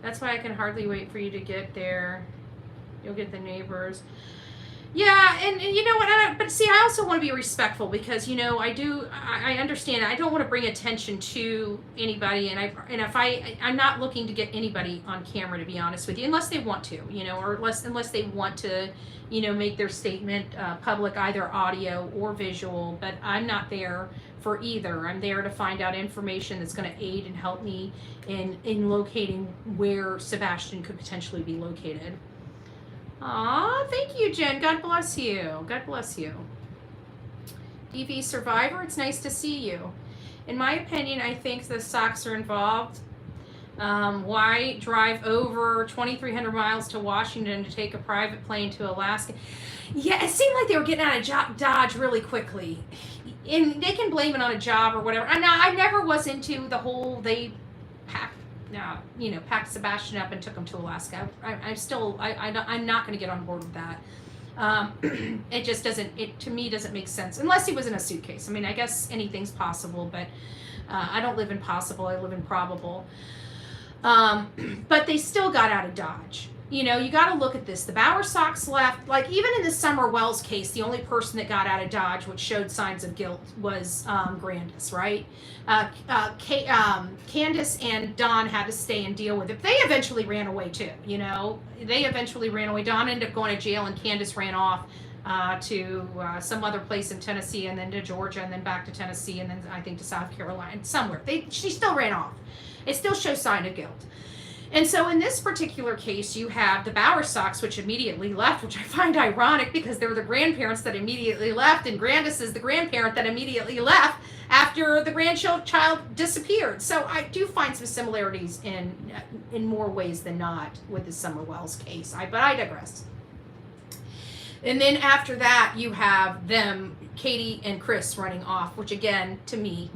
That's why I can hardly wait for you to get there. You'll get the neighbors. Yeah, and you know what? But see, I also want to be respectful because I understand. I don't want to bring attention to anybody, and I'm not looking to get anybody on camera, to be honest with you, unless they want to, or unless they want to, make their statement public, either audio or visual. But I'm not there for either. I'm there to find out information that's going to aid and help me in locating where Sebastian could potentially be located. Aw, thank you, Jen. God bless you. God bless you. DV Survivor, it's nice to see you. In my opinion, I think the socks are involved. Why drive over 2,300 miles to Washington to take a private plane to Alaska? Yeah, it seemed like they were getting out of Dodge really quickly. And they can blame it on a job or whatever. I never was into the whole they packed Sebastian up and took him to Alaska. I'm not going to get on board with that. It just doesn't, to me, doesn't make sense unless he was in a suitcase. I mean, I guess anything's possible, but I don't live in possible. I live in probable. But they still got out of Dodge. You got to look at this. The Bowersox left, like even in the Summer Wells case, the only person that got out of Dodge, which showed signs of guilt, was Grandis, right? Candace and Don had to stay and deal with it. They eventually ran away too, They eventually ran away. Don ended up going to jail and Candace ran off to some other place in Tennessee and then to Georgia and then back to Tennessee and then I think to South Carolina, somewhere. She still ran off. It still shows sign of guilt. And so in this particular case, you have the Bowersox, which immediately left, which I find ironic because they're the grandparents that immediately left, and Grandis is the grandparent that immediately left after the grandchild disappeared. So I do find some similarities in more ways than not with the Summer Wells case. But I digress. And then after that, you have them, Katie and Chris, running off, which again, to me,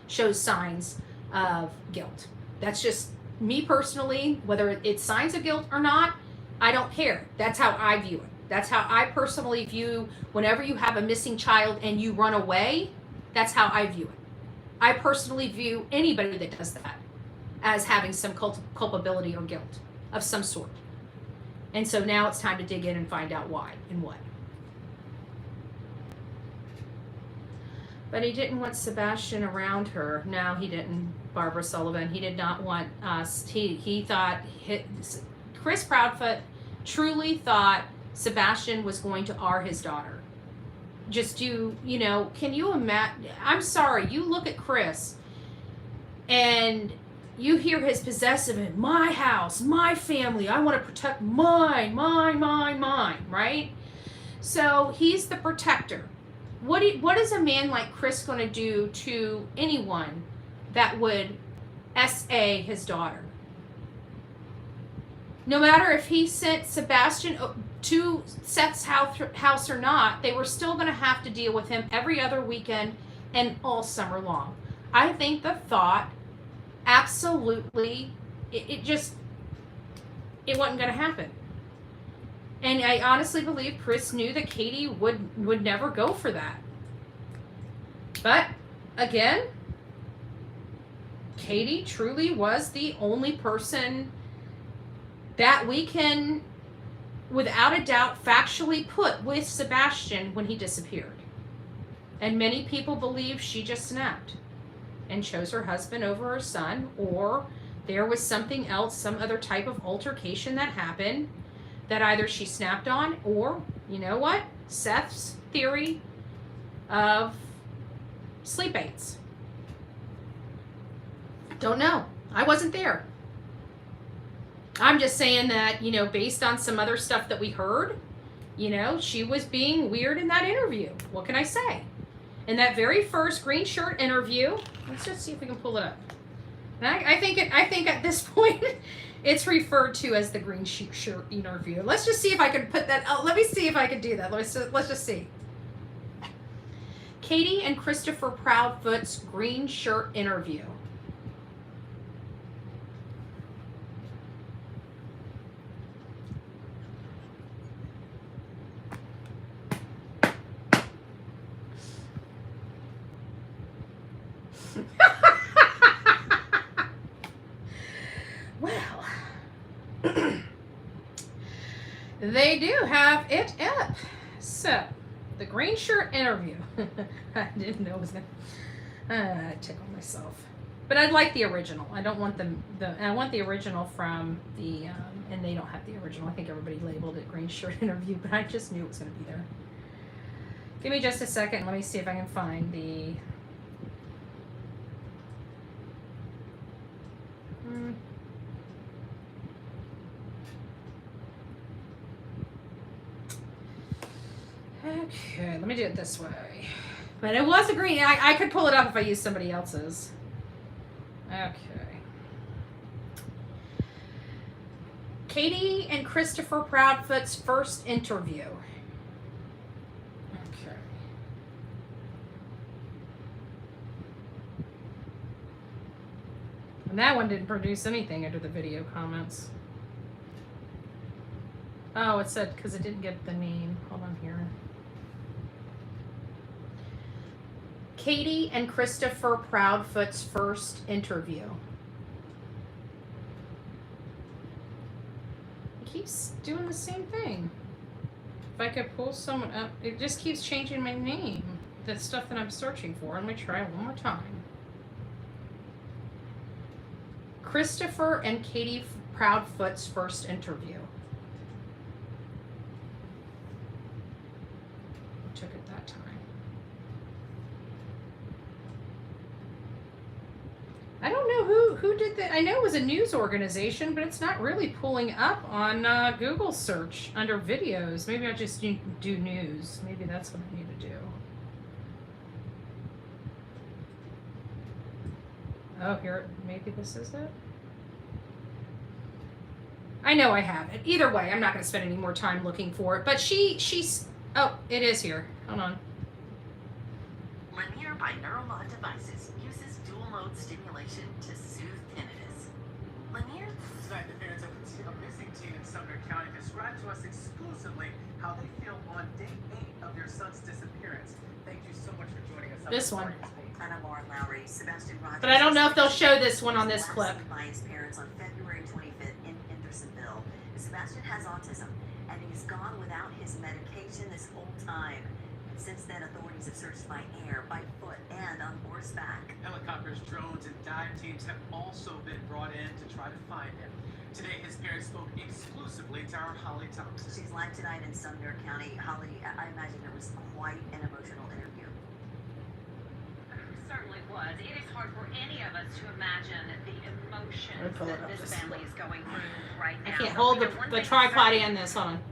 shows signs of guilt. That's just me personally, whether it's signs of guilt or not, I don't care. That's how I view it. That's how I personally view whenever you have a missing child and you run away, that's how I view it. I personally view anybody that does that as having some culpability or guilt of some sort. And so now it's time to dig in and find out why and what. But he didn't want Sebastian around her. No, he didn't, Barbara Sullivan. He did not want us. He thought, Chris Proudfoot truly thought Sebastian was going to R his daughter. Just can you imagine? I'm sorry, you look at Chris and you hear his possessive in my house, my family, I want to protect mine, right? So he's the protector. What is a man like Chris going to do to anyone that would SA his daughter? No matter if he sent Sebastian to Seth's house or not, they were still going to have to deal with him every other weekend and all summer long. I think the thought, absolutely, it wasn't going to happen. And I honestly believe Chris knew that Katie would never go for that. But, again, Katie truly was the only person that we can, without a doubt, factually put with Sebastian when he disappeared. And many people believe she just snapped and chose her husband over her son, or there was something else, some other type of altercation that happened that either she snapped on, or, you know what, Seth's theory of sleep aids. Don't know. I wasn't there. I'm just saying that, based on some other stuff that we heard, she was being weird in that interview. What can I say? In that very first green shirt interview, let's just see if we can pull it up. And I think at this point, it's referred to as the green shirt interview. Let's just see if I can put that. Oh, let me see if I can do that. Let's just see. Katie and Christopher Proudfoot's green shirt interview. Well, they do have it up. So, the green shirt interview. I didn't know it was gonna tickle myself. But I'd like the original. I don't want I want the original from the, and they don't have the original. I think everybody labeled it green shirt interview, but I just knew it was gonna be there. Give me just a second. Let me see if I can find the, okay, let me do it this way. But it was a green. I could pull it up if I used somebody else's. Okay. Katie and Christopher Proudfoot's first interview. Okay. And that one didn't produce anything under the video comments. Oh, it said because it didn't get the name. Hold on here. Katie and Christopher Proudfoot's first interview. It keeps doing the same thing. If I could pull someone up, it just keeps changing my name. The stuff that I'm searching for. Let me try one more time. Christopher and Katie Proudfoot's first interview. Took it that time. I don't know who did that. I know it was a news organization, but it's not really pulling up on Google search under videos. Maybe I just need to do news. Maybe that's what I need to do. Oh, here, maybe this is it. I know I have it. Either way, I'm not going to spend any more time looking for it. But she's, oh, it is here. Hold on. Linear binaural devices uses dual mode stimulation to soothe tinnitus. Linear. Tonight, the parents of a missing teen in Sumner County described to us exclusively how they feel on day 8 of their son's disappearance. Thank you so much for joining us. This one. Anna Lauren Lowry, Sebastian Rogers. But I don't know if they'll show this one on this clip. By his parents on February 25th in Hendersonville. Sebastian has autism, and he's gone without his medication this whole time. Since then, authorities have searched by air, by foot, and on horseback. Helicopters, drones, and dive teams have also been brought in to try to find him. Today, his parents spoke exclusively to our Holly Thompson. She's live tonight in Sumner County. Holly, I imagine it was quite an emotional interview. Certainly was. It is hard for any of us to imagine the emotions that this family is going through right now. I can't hold the tripod and this. Hold on.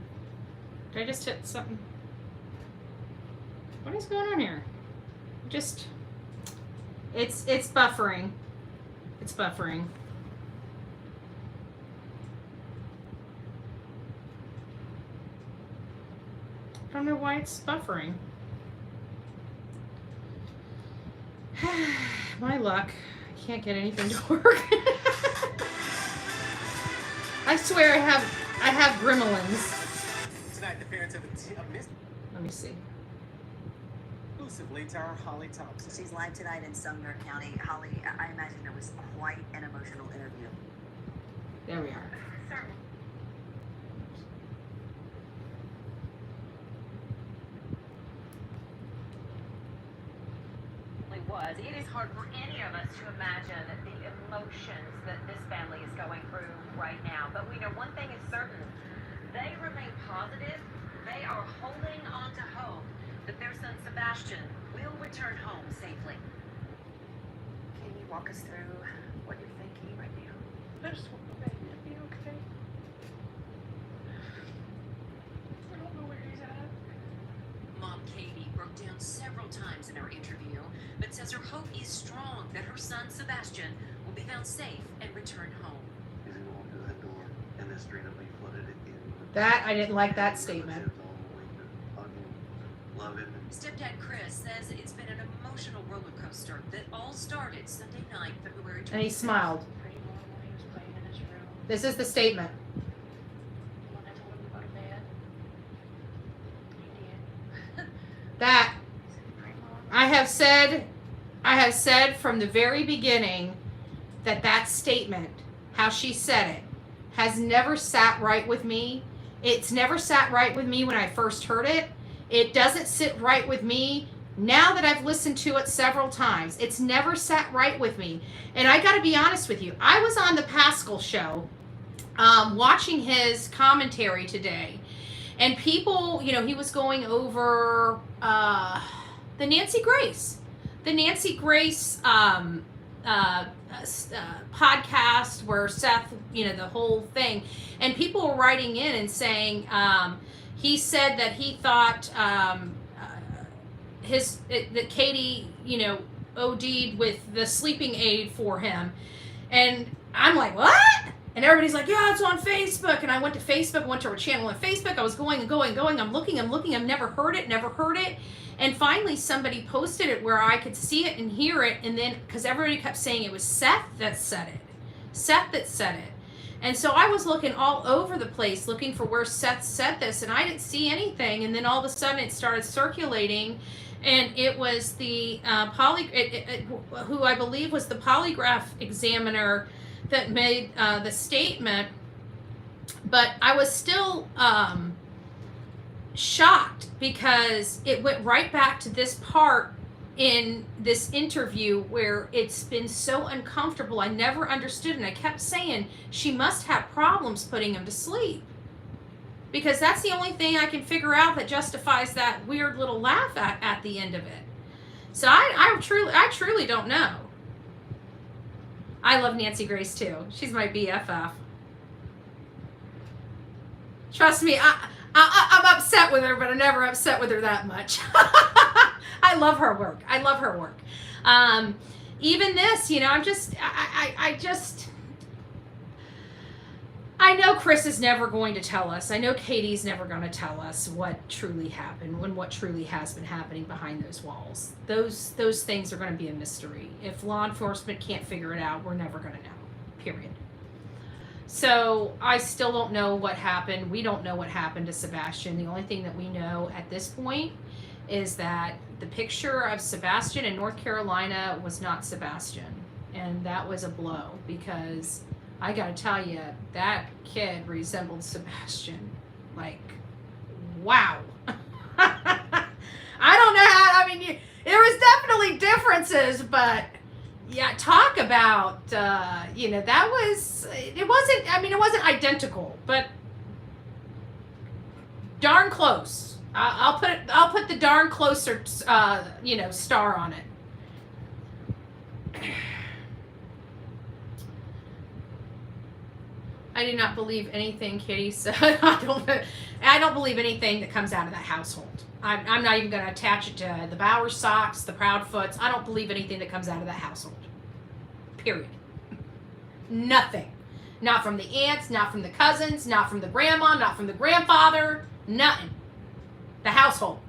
Did I just hit something? What is going on here? Just, it's buffering. It's buffering. I don't know why it's buffering. My luck. I can't get anything to work. I swear I have gremlins. Tonight, the parents of a missing. Let me see. Exclusively to our Holly Thompson. She's live tonight in Sumner County. Holly, I imagine it was quite an emotional interview. There we are. Certainly was. It is hard for any of us to imagine the emotions that this family is going through right now. But we know one thing is certain. They remain positive. They are holding on to hope that their son Sebastian will return home safely. Can you walk us through what you're thinking right now? I just want the baby to be okay. I don't know where he's at. Mom Katie broke down several times in her interview, but says her hope is strong that her son Sebastian will be found safe and return home. He's going to that door, and the street will be flooded again. That, I didn't like that statement. Love him. Stepdad Chris says it's been an emotional roller coaster that all started Sunday night, February 25th. And he smiled. Pretty normal. He was playing in his room. This is the statement. When I told him to go to bed, he did. That He said, "Pretty normal." I have said from the very beginning that statement, how she said it, has never sat right with me. It's never sat right with me when I first heard it. It doesn't sit right with me now that I've listened to it several times. It's never sat right with me. And I got to be honest with you. I was on the Pascal show watching his commentary today. And people, you know, he was going over the Nancy Grace. The Nancy Grace podcast where Seth, you know, the whole thing. And people were writing in and saying... he said that he thought that Katie, you know, OD'd with the sleeping aid for him. And I'm like, what? And everybody's like, yeah, it's on Facebook. And I went to Facebook, went to her channel on Facebook. I was going and going and going. I'm looking. I've never heard it. And finally, somebody posted it where I could see it and hear it. And then, because everybody kept saying it was Seth that said it. And so I was looking all over the place, looking for where Seth said this. And I didn't see anything. And then all of a sudden, it started circulating. And it was the who I believe was the polygraph examiner that made the statement. But I was still shocked because it went right back to this part in this interview where it's been so uncomfortable. I never understood, and I kept saying she must have problems putting him to sleep, because that's the only thing I can figure out that justifies that weird little laugh at the end of it. So I truly don't know. I love Nancy Grace too. She's my BFF. Trust me, I'm upset with her, but I'm never upset with her that much. I love her work. Even this, I know Chris is never going to tell us. I know Katie's never going to tell us what truly happened and what truly has been happening behind those walls. Those things are going to be a mystery. If law enforcement can't figure it out, we're never going to know, period. So I still don't know what happened. We don't know what happened to Sebastian. The only thing that we know at this point is that the picture of Sebastian in North Carolina was not Sebastian. And that was a blow, because I gotta tell you, that kid resembled Sebastian. Like, wow. I don't know how, there was definitely differences, but yeah, talk about, it wasn't identical, but darn close. I'll put the darn closer, star on it. I do not believe anything Kitty said. I don't believe anything that comes out of that household. I'm not even going to attach it to the Bauer Sox, the Proudfoots. I don't believe anything that comes out of that household. Period. Nothing. Not from the aunts, not from the cousins, not from the grandma, not from the grandfather. Nothing. The household.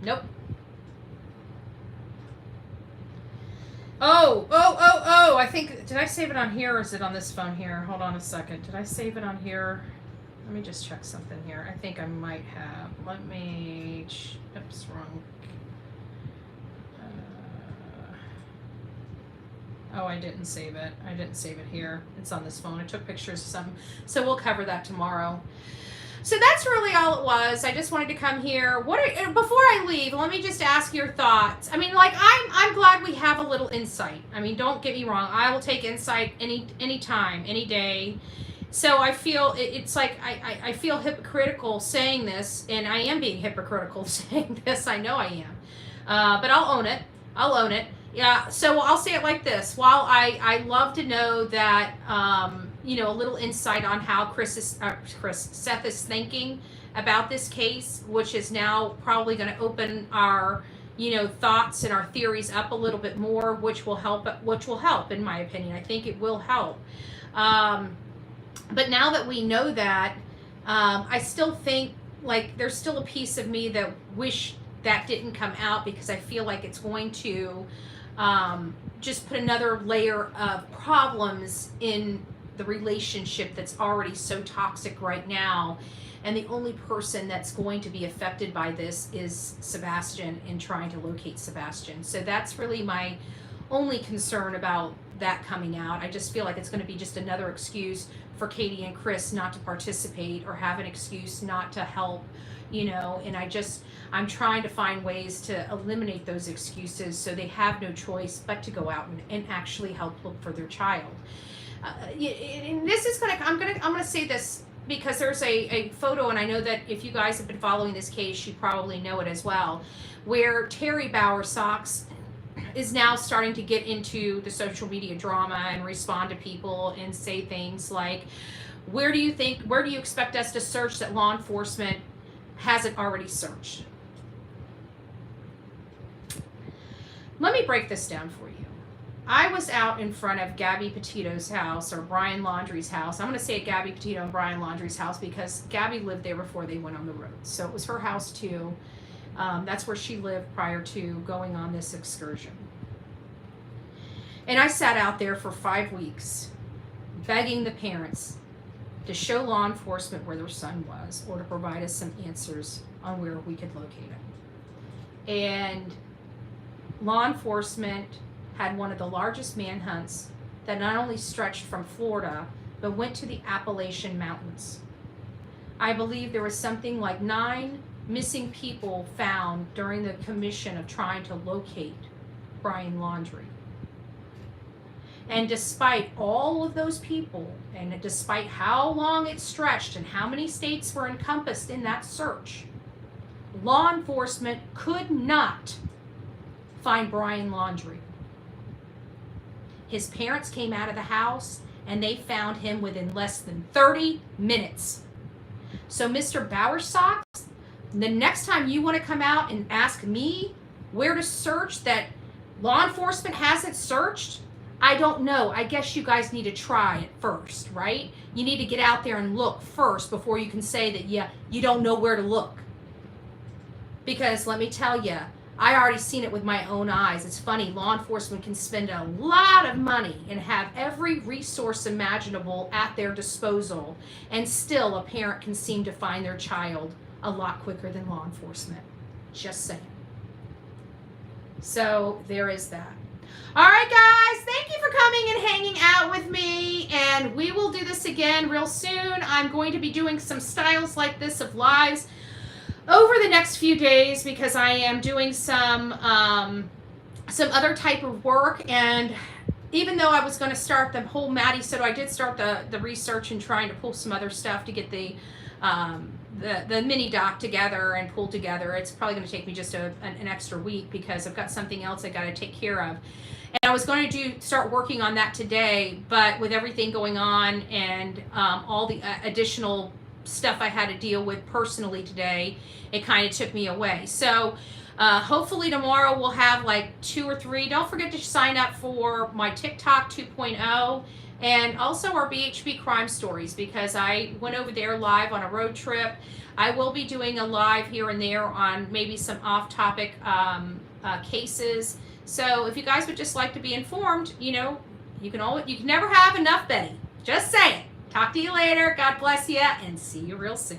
Nope. Oh, I think, did I save it on here or is it on this phone here? Hold on a second. Did I save it on here? Let me just check something here. I think I might have. Let me, oops, wrong. Oh, I didn't save it. I didn't save it here. It's on this phone. I took pictures of something. So we'll cover that tomorrow. So that's really all it was. I just wanted to come here. Before I leave, let me just ask your thoughts. I'm glad we have a little insight. Don't get me wrong. I will take insight any time, any day. So I feel it's like I feel hypocritical saying this, and I am being hypocritical saying this. I know I am. But I'll own it. Yeah, so I'll say it like this. While I love to know that, a little insight on how Seth is thinking about this case, which is now probably going to open our, thoughts and our theories up a little bit more, which will help, in my opinion. I think it will help. But now that we know that, I still think, there's still a piece of me that wish that didn't come out, because I feel like it's going to just put another layer of problems in the relationship that's already so toxic right now. And the only person that's going to be affected by this is Sebastian, and trying to locate Sebastian. So that's really my only concern about that coming out. I just feel like it's going to be just another excuse for Katie and Chris not to participate, or have an excuse not to help, and I'm trying to find ways to eliminate those excuses, so they have no choice but to go out and actually help look for their child. And this is I'm gonna say this because there's a photo, and I know that if you guys have been following this case, you probably know it as well, where Terry Bauer Sox is now starting to get into the social media drama and respond to people and say things like, where do you expect us to search that law enforcement hasn't already searched? Let me break this down for you. I was out in front of Gabby Petito's house, or Brian Laundrie's house. I'm going to say Gabby Petito and Brian Laundrie's house because Gabby lived there before they went on the road. So it was her house too. That's where she lived prior to going on this excursion. And I sat out there for 5 weeks begging the parents to show law enforcement where their son was, or to provide us some answers on where we could locate him. And law enforcement had one of the largest manhunts that not only stretched from Florida, but went to the Appalachian Mountains. I believe there was something like 9 missing people found during the commission of trying to locate Brian Laundrie. And despite all of those people, and despite how long it stretched and how many states were encompassed in that search, law enforcement could not find Brian Laundrie. His parents came out of the house and they found him within less than 30 minutes. So Mr. Bowersox, the next time you want to come out and ask me where to search that law enforcement hasn't searched, I don't know. I guess you guys need to try it first, right? You need to get out there and look first before you can say that, yeah, you don't know where to look. Because let me tell you, I already seen it with my own eyes. It's funny, law enforcement can spend a lot of money and have every resource imaginable at their disposal, and still a parent can seem to find their child a lot quicker than law enforcement. Just saying. So there is that. All right, guys, thank you for coming and hanging out with me, and we will do this again real soon. I'm going to be doing some styles like this of lives over the next few days because I am doing some other type of work. And even though I was going to start the whole Maddie Soto, I did start the research and trying to pull some other stuff to get the mini doc together and pull together. It's probably going to take me just an extra week because I've got something else I got to take care of. And I was going to start working on that today, but with everything going on and all the additional stuff I had to deal with personally today, it kind of took me away. So hopefully tomorrow we'll have like 2 or 3. Don't forget to sign up for my TikTok 2.0 and also our BHB crime stories, because I went over there live on a road trip. I will be doing a live here and there on maybe some off-topic cases. So if you guys would just like to be informed, you know, you can never have enough, Betty. Just saying. Talk to you later. God bless you, and see you real soon.